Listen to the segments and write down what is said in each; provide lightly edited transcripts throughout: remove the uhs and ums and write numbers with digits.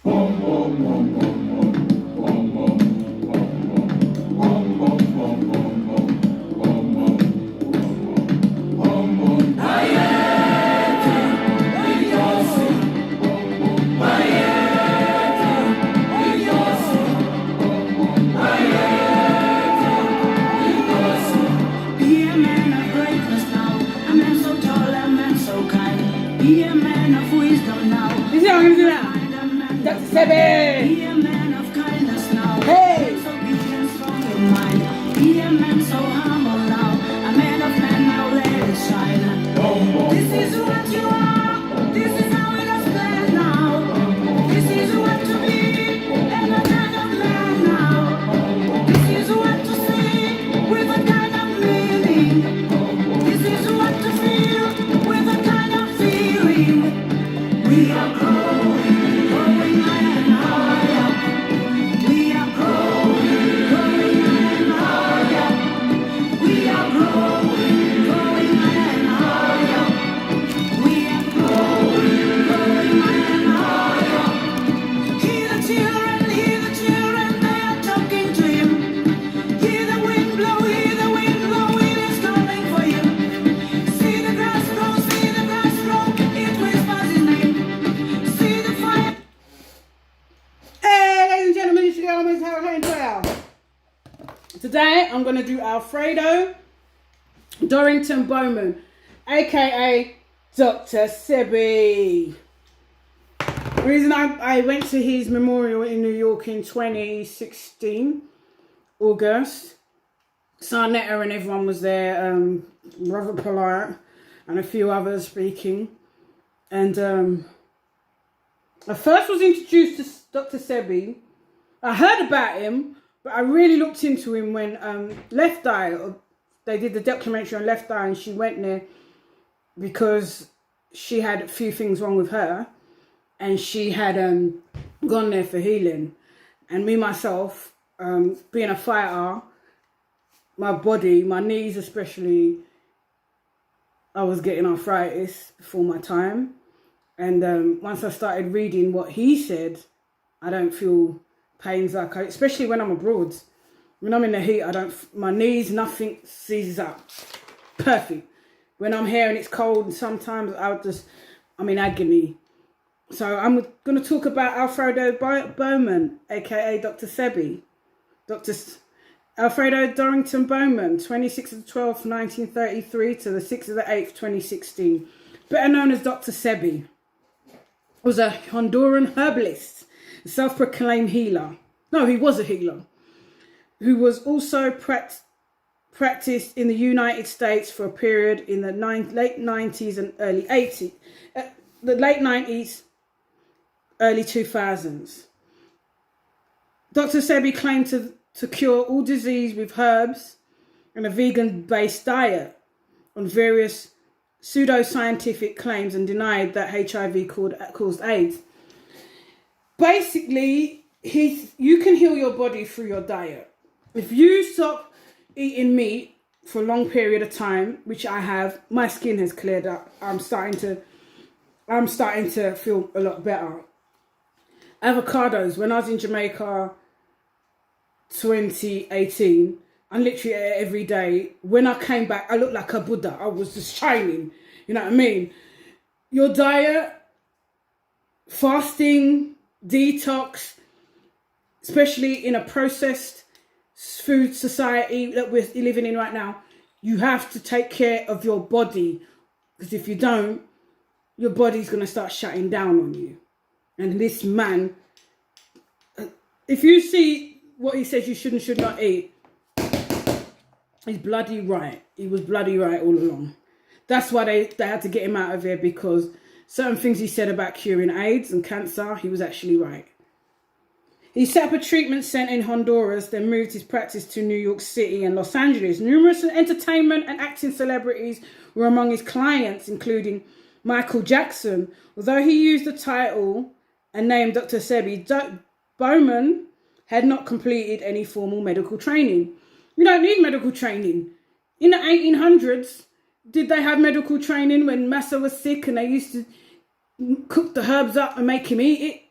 Be a man of wisdom now. You see what I'm gonna do now? Dr. Sebi. Be a man of kindness now. Hey. So be strong in mind. Be a man so humble now. A man of men now, let it shine. This is what you are. This is how it has been now. This is what to be. And a kind of man now. This is what to see with a kind of meaning. This is what to feel with a kind of feeling. We are growing, growing higher and higher. We are growing, growing higher and higher. We are growing, growing higher and higher. We are growing, growing higher and higher. Hear the children, they are talking to him. Hear the wind blow, it is coming for you. See the grass grow, it whispers his name. See the fire. Hey, ladies and gentlemen, it's your girl, Miss Hurricane 12. Today, I'm going to do Alfredo Dorrington Bowman, aka Dr. Sebi. The reason I went to his memorial in New York in 2016, August. Sarnetta and everyone was there, Robert Pollard and a few others speaking. And I first was introduced to Dr. Sebi. I heard about him, but I really looked into him when Left Eye, they did the documentary on Left Eye, and she went there because she had a few things wrong with her, and she had gone there for healing. And me, myself, being a fighter, my body, my knees especially, I was getting arthritis before my time. And once I started reading what he said, I don't feel pains like especially when I'm abroad. When I'm in the heat, my knees, nothing seizes up. Perfect. When I'm here and it's cold, and sometimes I'm in agony. So I'm going to talk about Alfredo Bowman, aka Dr. Sebi. Alfredo Dorrington Bowman, 26th of the 12th, 1933 to the 6th of the 8th, 2016. Better known as Dr. Sebi. Was a Honduran herbalist, a self-proclaimed healer. No, he was a healer. Who was also practiced in the United States for a period in the late 90s and early 80s. The late 90s, early 2000s. Dr. Sebi claimed to cure all disease with herbs and a vegan-based diet on various pseudoscientific claims, and denied that HIV caused AIDS. Basically, you can heal your body through your diet. If you stop eating meat for a long period of time, which I have, my skin has cleared up. I'm starting to feel a lot better. Avocados. When I was in Jamaica 2018, I literally ate it every day. When I came back, I looked like a Buddha. I was just shining. You know what I mean? Your diet, fasting, detox, especially in a processed food society that we're living in right now, you have to take care of your body. Because if you don't, your body's going to start shutting down on you. And this man, if you see what he says you should not eat, he's bloody right. He was bloody right all along. That's why they had to get him out of here, because certain things he said about curing AIDS and cancer, he was actually right. He set up a treatment center in Honduras, then moved his practice to New York City and Los Angeles. Numerous entertainment and acting celebrities were among his clients, including Michael Jackson. Although he used the title and name Dr. Sebi, Bowman had not completed any formal medical training. You don't need medical training. In the 1800s, did they have medical training when Massa was sick and they used to cook the herbs up and make him eat it?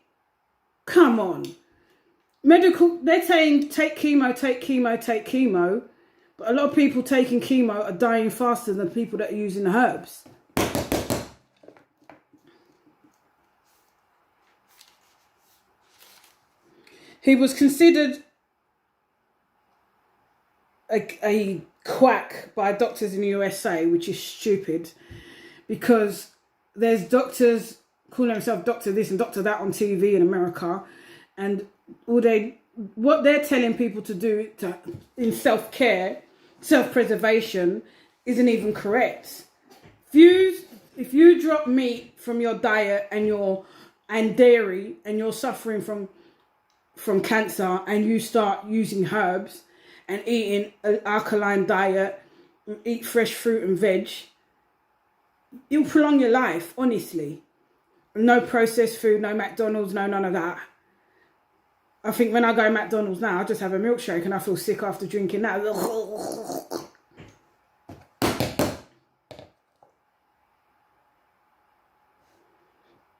Come on. Medical, they're saying take chemo, take chemo, take chemo. But a lot of people taking chemo are dying faster than people that are using herbs. He was considered a quack by doctors in the USA, which is stupid, because there's doctors calling themselves doctor this and doctor that on TV in America, and what they're telling people to do in self-care, self-preservation, isn't even correct. If you drop meat from your diet and dairy, and you're suffering from cancer, and you start using herbs and eating an alkaline diet, eat fresh fruit and veg, you'll prolong your life, honestly. No processed food, no McDonald's, no none of that. I think when I go to McDonald's now, I just have a milkshake and I feel sick after drinking that.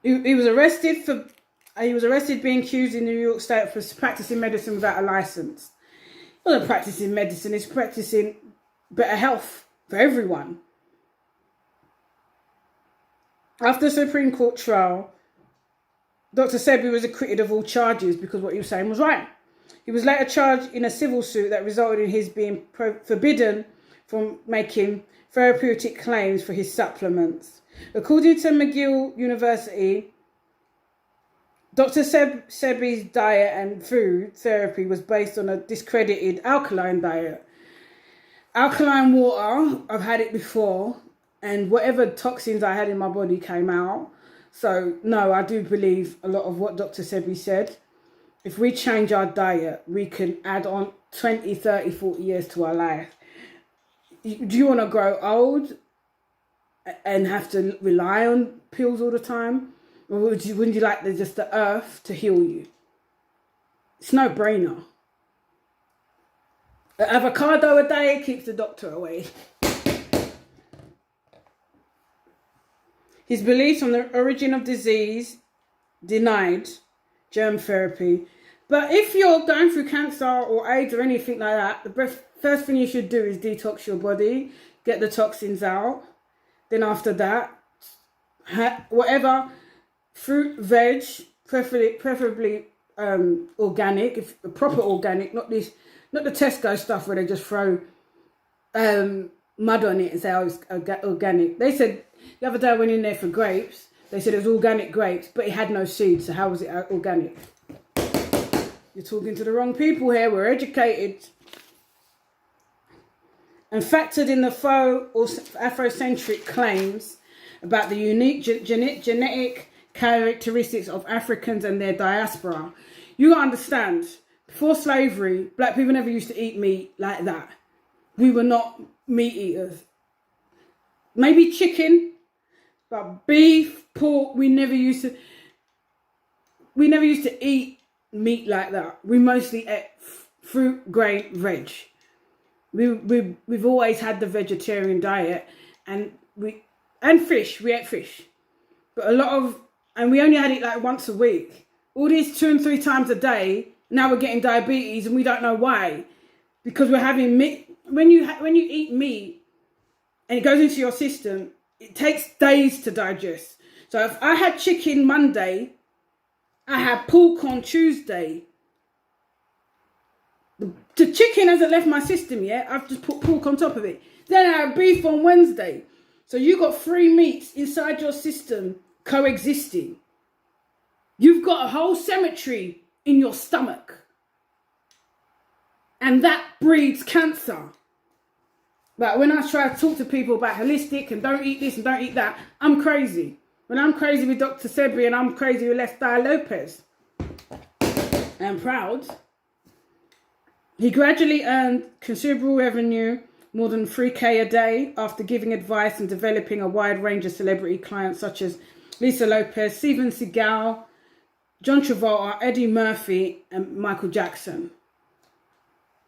He was arrested being accused in New York State for practicing medicine without a license. He wasn't practicing medicine, he's practicing better health for everyone. After the Supreme Court trial, Dr. Sebi was acquitted of all charges because what he was saying was right. He was later charged in a civil suit that resulted in his being forbidden from making therapeutic claims for his supplements. According to McGill University, Dr. Sebi's diet and food therapy was based on a discredited alkaline diet. Alkaline water, I've had it before, and whatever toxins I had in my body came out. So, no, I do believe a lot of what Dr. Sebi said. If we change our diet, we can add on 20, 30, 40 years to our life. Do you want to grow old and have to rely on pills all the time? Or wouldn't you like just the earth to heal you? It's no brainer. An avocado a day keeps the doctor away. His beliefs on the origin of disease denied germ therapy. But if you're going through cancer or AIDS or anything like that, the first thing you should do is detox your body, get the toxins out. Then after that, whatever fruit, veg, preferably organic, if proper organic, not the Tesco stuff where they just throw mud on it and say, oh, it's organic. They said, the other day I went in there for grapes, they said it was organic grapes, but it had no seeds, so how was it organic? You're talking to the wrong people here, we're educated. And factored in the faux or Afrocentric claims about the unique genetic characteristics of Africans and their diaspora. You gotta understand, before slavery, black people never used to eat meat like that. We were not meat eaters. Maybe chicken, but beef, pork, we never used to eat meat like that. We mostly ate fruit, grain, veg. We've always had the vegetarian diet, and fish. We ate fish, but and we only had it like once a week. All these 2 and 3 times a day. Now we're getting diabetes, and we don't know why, because we're having meat. When you eat meat and it goes into your system, it takes days to digest. So if I had chicken Monday, I had pork on Tuesday. The chicken hasn't left my system yet. I've just put pork on top of it. Then I have beef on Wednesday. So you got 3 meats inside your system coexisting. You've got a whole cemetery in your stomach. And that breeds cancer. But when I try to talk to people about holistic and don't eat this and don't eat that, I'm crazy. When I'm crazy with Dr. Sebi and I'm crazy with Lester Lopez. I'm proud. He gradually earned considerable revenue, more than 3K a day, after giving advice and developing a wide range of celebrity clients such as Lisa Lopez, Steven Seagal, John Travolta, Eddie Murphy, and Michael Jackson.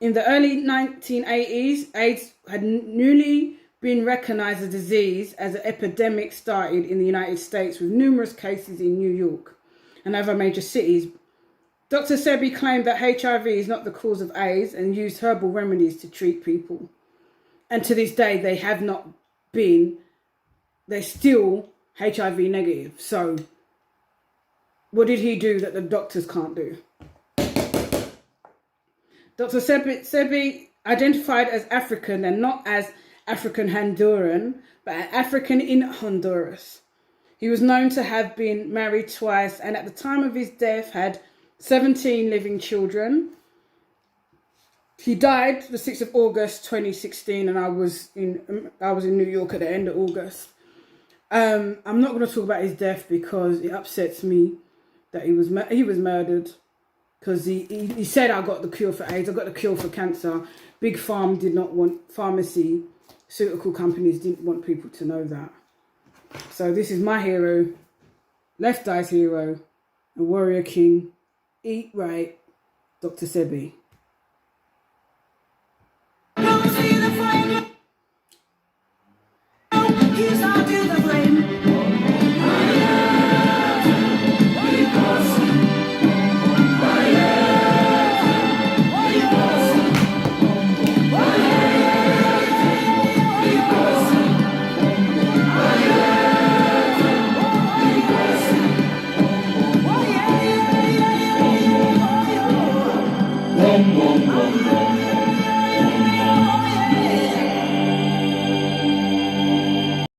In the early 1980s, AIDS had newly been recognized as a disease as an epidemic started in the United States, with numerous cases in New York and other major cities. Dr. Sebi claimed that HIV is not the cause of AIDS and used herbal remedies to treat people. And to this day, they're still HIV negative. So what did he do that the doctors can't do? Dr. Sebi identified as African and not as African Honduran, but African in Honduras. He was known to have been married twice and at the time of his death had 17 living children. He died the 6th of August 2016 and I was in New York at the end of August. I'm not going to talk about his death because it upsets me that he was murdered. Because he said, I got the cure for AIDS, I got the cure for cancer. Big Pharma did not want, pharmaceutical companies didn't want people to know that. So this is my hero, Left Eye's hero, a warrior king, eat right, Dr. Sebi. Don't see the flame. He's